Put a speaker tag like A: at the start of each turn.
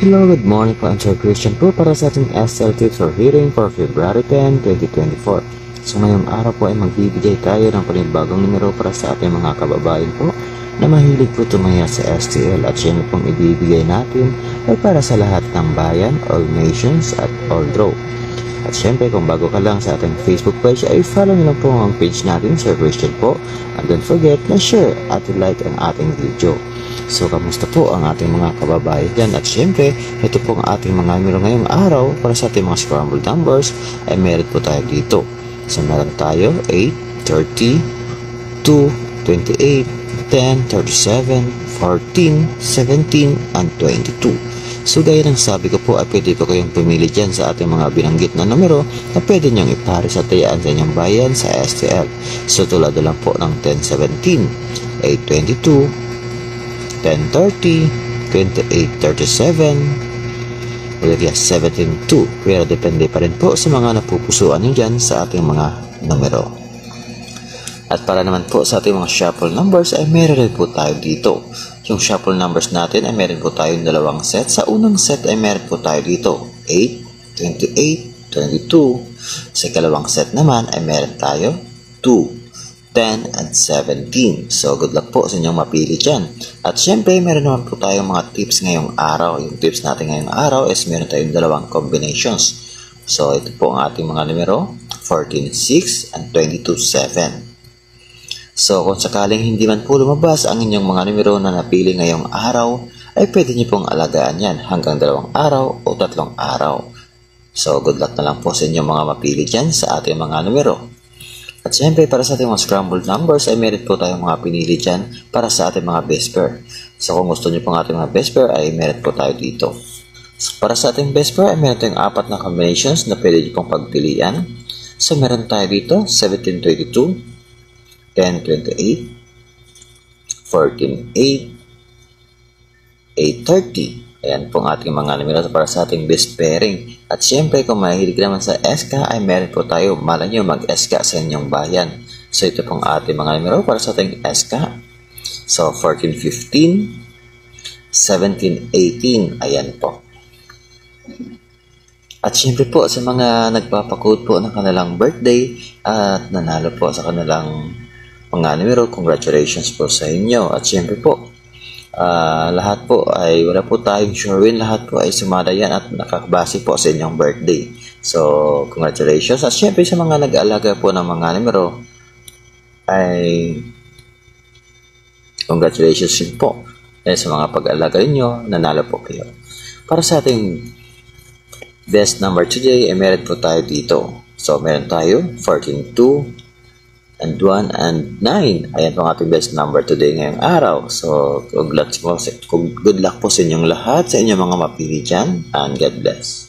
A: Hello, good morning po. I'm Sir Christian po para sa ating SL Tips for Hearing for February 10, 2024. So ngayong araw po ay magbibigay tayo ng panibagong numero para sa ating mga kababayan po na mahilig po tumaya sa STL, at siya pong ibibigay natin ay para sa lahat ng bayan, all nations at all draw. At syempre kung bago ka lang sa ating Facebook page ay follow nyo lang po ang page natin, Sir Christian po, and don't forget na share at like ang ating video. So, kamusta po ang ating mga kababayan dyan? At syempre, ito po ang ating mga numero ngayong araw para sa ating mga scrambled numbers ay meron po tayo dito. So, meron tayo 8, 30, 2, 28, 10, 37, 14, 17, and 22. So, gaya ng sabi ko po ay pwede po kayong pumili dyan sa ating mga binanggit na numero na pwede nyong ipares at tayaan sa inyong bayan sa STL. So, tulad lang po ng 1017, 822, 1030, 2837, well, yes, 172. Pero depende pa rin po sa mga napupusuan nyo dyan sa ating mga numero. At para naman po sa ating mga shuffle numbers ay meron rin po tayo dito. Yung shuffle numbers natin ay meron po tayong dalawang set. Sa unang set ay meron po tayo dito 8, 28, 22. Sa ikalawang set naman ay meron tayo 2, 10, and 17. So, good luck po sa inyong mapili dyan. At syempre, meron naman po tayong mga tips ngayong araw. Yung tips natin ngayong araw is meron tayong dalawang combinations. So, ito po ang ating mga numero, 14-6 and 22-7. So, kung sakaling hindi man po lumabas ang inyong mga numero na napili ngayong araw, ay pwede nyo pong alagaan yan hanggang 2 araw o 3 araw. So, good luck na lang po sa inyong mga mapili dyan sa ating mga numero. At siyempre, para sa ating mga scrambled numbers, ay meron po tayong mga pinili dyan para sa ating mga best pair. So, kung gusto nyo pong ating mga best pair, ay meron po tayo dito. So, para sa ating best pair, ay meron tayong 4 na combinations na pwede nyo pong pagpilian. So, meron tayo dito, 1722, 1028, 148, 830. Ayan po ang ating mga numero para sa ating best pairing. At syempre, kung mahilig naman sa SK, ay meron po tayo, malay nyo mag-SK sa inyong bayan. So, ito pong ating mga numero para sa ating SK. So, 1415, 1718. Ayan po. At syempre po, sa mga nagpapakode po ng kanilang birthday at nanalo po sa kanilang mga numero, congratulations po sa inyo. At syempre po, lahat po ay wala po tayong sure win, lahat po ay sumada yan at nakakabase po sa inyong birthday. So, congratulations. At syempre sa mga nag-aalaga po ng mga numero ay congratulations din po. Sa mga pag-aalaga ninyo, nanalo po kayo. Para sa ating best number today ay meron po tayo dito. So, meron tayo 14, 2, and 1 and 9. Ayan po ang ating best number today ngayong araw. So, good luck po sa inyong lahat, sa inyong mga mapili dyan, and God bless.